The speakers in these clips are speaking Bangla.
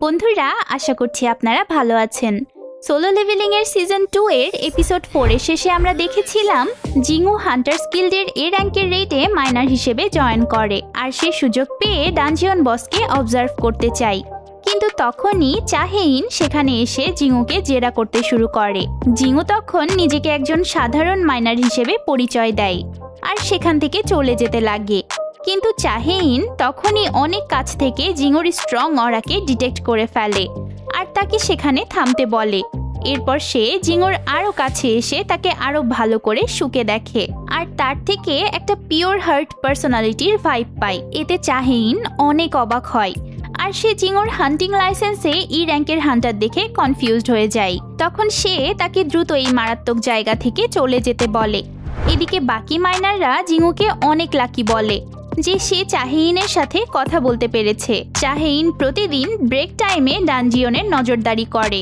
বন্ধুরা আশা করছি আপনারা ভালো আছেন। সোলো লেভেলিং এর সিজন 2 এর এপিসোড 4 এর শেষে আমরা দেখেছিলাম জিংউ হান্টার্স গিল্ডের এ র্যাঙ্কের রেটে মাইনার হিসেবে জয়েন করে আর সে সুযোগ পেয়ে ডানজিয়ন বসকে অবজার্ভ করতে চায়। কিন্তু তখনই চাহেইন সেখানে এসে জিংউকে জেরা করতে শুরু করে। জিংউ তখন নিজেকে একজন সাধারণ মাইনার হিসেবে পরিচয় দেয় আর সেখান থেকে চলে যেতে লাগে। কিন্তু চাহেইন তখনই অনেক কাছ থেকে জিংউর স্ট্রং অরাকে ডিটেক্ট করে ফেলে আর তাকে সেখানে থামতে বলে। এরপর সে জিংউর আরো কাছে এসে তাকে আরো ভালো করে শুকে দেখে আর তার থেকে একটা পিওর হার্ট পার্সোনালিটির ভাইব পায়। এতে চাহেইন অনেক অবাক হয় আর সে জিংউর হান্টিং লাইসেন্সে ই র্যাঙ্কের হান্টার দেখে কনফিউজড হয়ে যায়। তখন সে তাকে দ্রুত এই মারাত্মক জায়গা থেকে চলে যেতে বলে। এদিকে বাকি মাইনাররা জিংউকে অনেক লাকি বলে যে সে চাহেইনের সাথে কথা বলতে পেরেছে। চাহেইন প্রতিদিন ব্রেক টাইমে ডানজিয়নের নজরদারি করে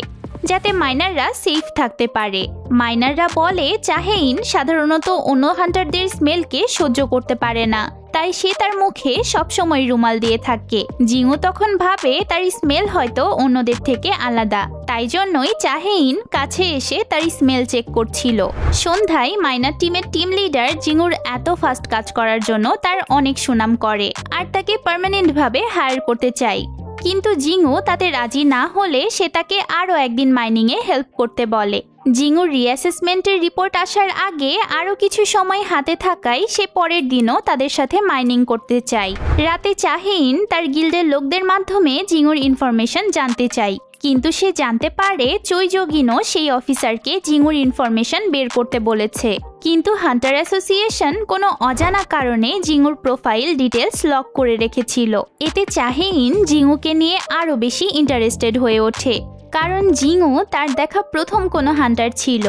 যাতে মাইনাররা সেফ থাকতে পারে। মাইনাররা বলে চাহেইন সাধারণত অন্য হান্টারদের স্মেলকে সহ্য করতে পারে না, তাই সে তার মুখে সবসময় রুমাল দিয়ে থাকে। জিংউ তখন ভাবে তার স্মেল হয়তো অন্যদের থেকে আলাদা, তাই জন্যই চাহেইন কাছে এসে তার স্মেল চেক করছিল। সন্ধ্যায় মাইনার টিমের টিম লিডার জিংউর এত ফাস্ট কাজ করার জন্য তার অনেক সুনাম করে আর তাকে পার্মানেন্টভাবে হায়ার করতে চায়। কিন্তু জিংউ তাতে রাজি না হলে সে তাকে আরও একদিন মাইনিংয়ে হেল্প করতে বলে। জিংউর রিঅ্যাসেসমেন্টের রিপোর্ট আসার আগে আরও কিছু সময় হাতে থাকায় সে পরের দিনও তাদের সাথে মাইনিং করতে চায়। রাতে চাহেইন তার গিল্ডের লোকদের মাধ্যমে জিংউর ইনফরমেশন জানতে চায়, কিন্তু সে জানতে পারে চৈজগিনও সেই অফিসারকে জিংউর ইনফরমেশন বের করতে বলেছে। কিন্তু হান্টার অ্যাসোসিয়েশন কোনো অজানা কারণে জিংউর প্রোফাইল ডিটেলস লক করে রেখেছিল। এতে চাহেইন জিংউকে নিয়ে আরও বেশি ইন্টারেস্টেড হয়ে ওঠে, কারণ জিংউ তার দেখা প্রথম কোনো হান্টার ছিল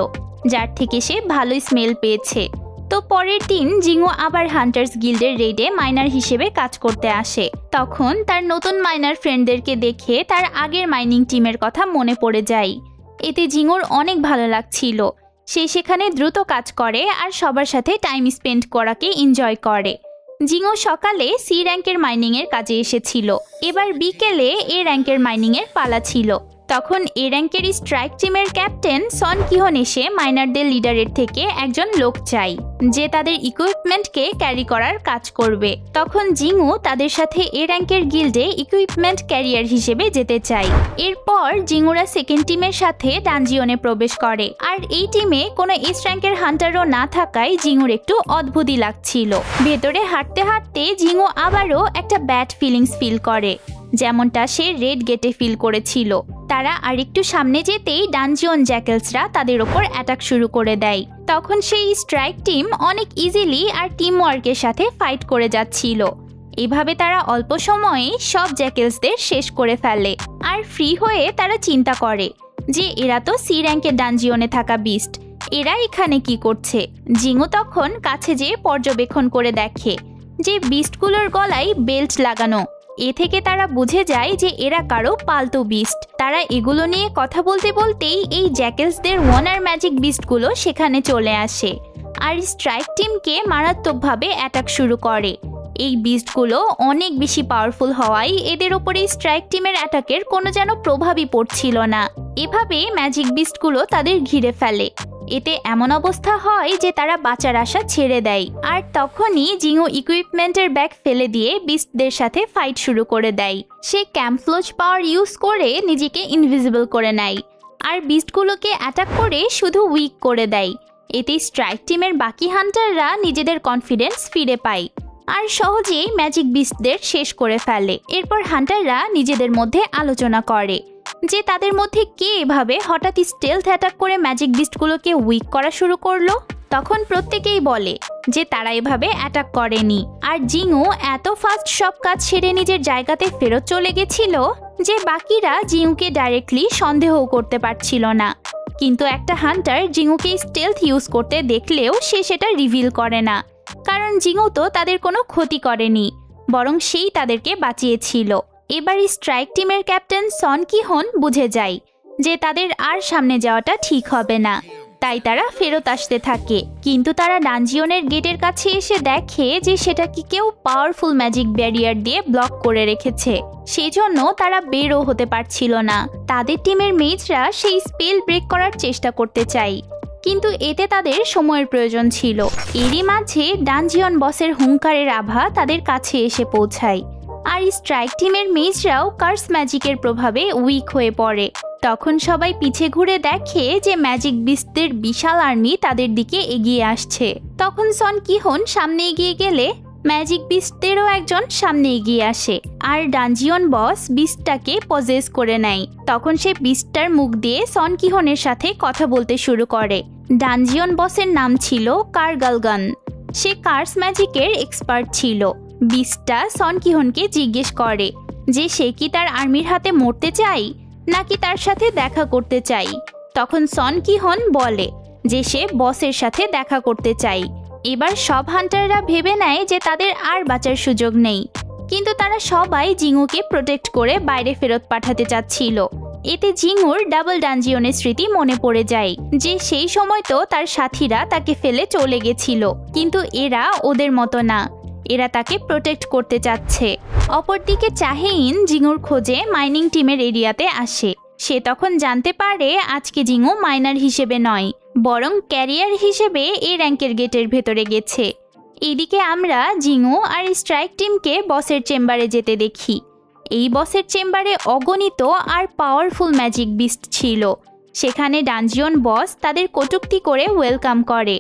যার থেকে সে ভালোই স্মেল পেয়েছে। তো পরের দিন জিংউ আবার হান্টার্স গিল্ডের রেডে মাইনার হিসেবে কাজ করতে আসে। তখন তার নতুন মাইনার ফ্রেন্ডদেরকে দেখে তার আগের মাইনিং টিমের কথা মনে পড়ে যায়। এতে জিংউর অনেক ভালো লাগছিল। সে সেখানে দ্রুত কাজ করে আর সবার সাথে টাইম স্পেন্ড করাকে এনজয় করে। জিংউ সকালে সি র্যাঙ্কের মাইনিংয়ের কাজে এসেছিল। এবার বিকেলে এ র্যাঙ্কের মাইনিংয়ের পালা ছিল। তখন এ র্যাঙ্কের স্ট্রাইক টিমের ক্যাপ্টেন সন কিহন এসে মাইনারদের লিডারের থেকে একজন লোক চাই যে তাদের ইকুইপমেন্টকে ক্যারি করার কাজ করবে। তখন জিংউ তাদের সাথে এ র্যাঙ্কের গিল্ডে ইকুইপমেন্ট ক্যারিয়ার হিসেবে যেতে চায়। এরপর জিংউরা সেকেন্ড টিমের সাথে ডানজিয়নে প্রবেশ করে আর এই টিমে কোনো এস র্যাঙ্কের হান্টারও না থাকায় জিংউর একটু অদ্ভুতই লাগছিল। ভেতরে হাঁটতে হাঁটতে জিংউ আবারও একটা ব্যাড ফিলিংস ফিল করে, যেমনটা সে রেড গেটে ফিল করেছিল। তারা আরেকটু সামনে যেতেই ডানজিয়ন জ্যাকেলসরা তাদের ওপর অ্যাটাক শুরু করে দেয়। তখন সেই স্ট্রাইক টিম অনেক ইজিলি আর টিম ওয়ার্কের সাথে ফাইট করে যাচ্ছিল। এভাবে তারা অল্প সময়ে সব জ্যাকেলসদের শেষ করে ফেলে আর ফ্রি হয়ে তারা চিন্তা করে যে এরা তো সি র্যাঙ্কের ডানজিয়নে থাকা বিস্ট, এরা এখানে কি করছে। জিংউ তখন কাছে যেয়ে পর্যবেক্ষণ করে দেখে যে বিস্টগুলোর গলায় বেল্ট লাগানো। এ থেকে তারা বুঝে যায় যে এরা কারো পালতু বিস্ট। তারা এগুলো নিয়ে কথা বলতে বলতেই এই জ্যাকেলসদের ওয়ানার ম্যাজিক বিস্টগুলো সেখানে চলে আসে আর স্ট্রাইক টিমকে মারাত্মকভাবে অ্যাটাক শুরু করে। এই বিস্টগুলো অনেক বেশি পাওয়ারফুল হওয়ায় এদের ওপরে স্ট্রাইক টিমের অ্যাটাকের কোনো যেন প্রভাবই পড়ছিল না। এভাবে ম্যাজিক বিস্টগুলো তাদের ঘিরে ফেলে। এতে এমন অবস্থা হয় যে তারা বাঁচার আশা ছেড়ে দেয় আর তখনই জিংউ ইকুইপমেন্টের ব্যাগ ফেলে দিয়ে বিস্টদের সাথে ফাইট শুরু করে দেয়। সে ক্যামফ্লোজ পাওয়ার ইউজ করে নিজেকে ইনভিজিবল করে নেয় আর বিস্টগুলোকে অ্যাটাক করে শুধু উইক করে দেয়। এতে স্ট্রাইক টিমের বাকি হান্টাররা নিজেদের কনফিডেন্স ফিরে পায় আর সহজেই ম্যাজিক বিস্টদের শেষ করে ফেলে। এরপর হান্টাররা নিজেদের মধ্যে আলোচনা করে যে তাদের মধ্যে কে এভাবে হঠাৎ স্টেলথ অ্যাটাক করে ম্যাজিক বিস্টগুলোকে উইক করা শুরু করলো। তখন প্রত্যেকেই বলে যে তারা এভাবে অ্যাটাক করেনি আর জিংউ এত ফাস্ট সব কাজ সেরে নিজের জায়গাতে ফেরত চলে গেছিল যে বাকিরা জিংউকে ডাইরেক্টলি সন্দেহও করতে পারছিল না। কিন্তু একটা হান্টার জিংউকে স্টেলথ ইউজ করতে দেখলেও সে সেটা রিভিল করে না, কারণ জিংউ তো তাদের কোনো ক্ষতি করেনি, বরং সেই তাদেরকে বাঁচিয়েছিল। এবার স্ট্রাইক টিমের ক্যাপ্টেন সন কিহন বুঝে যায় যে তাদের আর সামনে যাওয়াটা ঠিক হবে না। তাই তারা ফেরত আসতে থাকে। কিন্তু তারা ডানজিয়নের গেটের কাছে এসে দেখে যে সেটাকে কেউ পাওয়ারফুল ম্যাজিক ব্যারিয়ার দিয়ে ব্লক করে রেখেছে। সেজন্য তারা বেরও হতে পারছিল না। তাদের টিমের মেজরা সেই স্পেল ব্রেক করার চেষ্টা করতে চায়, কিন্তু এতে তাদের সময়ের প্রয়োজন ছিল। এরই মাঝে ডানজিয়ন বসের হুঙ্কারের আভা তাদের কাছে এসে পৌঁছায়, আর স্ট্রাইক টিমের মেজরাও কার্স ম্যাজিকের প্রভাবে উইক হয়ে পড়ে। তখন সবাই পিছে ঘুরে দেখে যে ম্যাজিক বিস্টদের বিশাল আর্মি তাদের দিকে এগিয়ে আসছে। তখন সন কিহন সামনে এগিয়ে গেলে ম্যাজিক বিস্টদেরও একজন সামনে এগিয়ে আসে, আর ডানজিয়ন বস বিস্টটাকে পজেস করে নেয়। তখন সে বিস্টটার মুখ দিয়ে সন কিহনের সাথে কথা বলতে শুরু করে। ডানজিয়ন বসের নাম ছিল কারগালগান। সে কার্স ম্যাজিকের এক্সপার্ট ছিল। বিস্টটা সন কিহনকে জিজ্ঞেস করে যে সে কি তার আর্মির হাতে মরতে চায় নাকি তার সাথে দেখা করতে চায়। তখন সন কিহন বলে যে সে বসের সাথে দেখা করতে চায়। এবার সব হান্টাররা ভেবে নেয় যে তাদের আর বাঁচার সুযোগ নেই, কিন্তু তারা সবাই জিঙুকে প্রোটেক্ট করে বাইরে ফেরত পাঠাতে চাচ্ছিল। এতে জিঙুর ডাবল ডানজিয়নের স্মৃতি মনে পড়ে যায় যে সেই সময় তো তার সাথীরা তাকে ফেলে চলে গেছিল, কিন্তু এরা ওদের মতো না, এরা তাকে প্রোটেক্ট করতে চাচ্ছে। অপরদিকে চাহেইন জিঙুর খোঁজে মাইনিং টিমের এরিয়াতে আসে। সে তখন জানতে পারে আজকে জিঙু মাইনার হিসেবে নয়, বরং ক্যারিয়ার হিসেবে এই র্যাঙ্কের গেটের ভেতরে গেছে। এদিকে আমরা জিঙু আর স্ট্রাইক টিমকে বসের চেম্বারে যেতে দেখি। এই বসের চেম্বারে অগণিত আর পাওয়ারফুল ম্যাজিক বিস্ট ছিল। সেখানে ডানজিয়ন বস তাদের কটূক্তি করে ওয়েলকাম করে।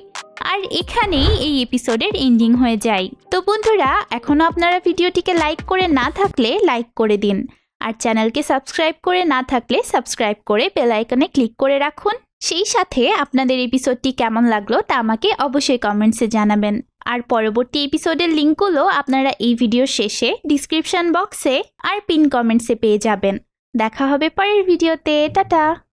আর এখানেই এই এপিসোডের এন্ডিং হয়ে যায়। তো বন্ধুরা, এখনও আপনারা ভিডিওটিকে লাইক করে না থাকলে লাইক করে দিন, আর চ্যানেলকে সাবস্ক্রাইব করে না থাকলে সাবস্ক্রাইব করে বেল আইকনে ক্লিক করে রাখুন। সেই সাথে আপনাদের এপিসোডটি কেমন লাগলো তা আমাকে অবশ্যই কমেন্টসে জানাবেন। আর পরবর্তী এপিসোডের লিঙ্কগুলো আপনারা এই ভিডিওর শেষে ডিসক্রিপশন বক্সে আর পিন কমেন্টসে পেয়ে যাবেন। দেখা হবে পরের ভিডিওতে। টাটা।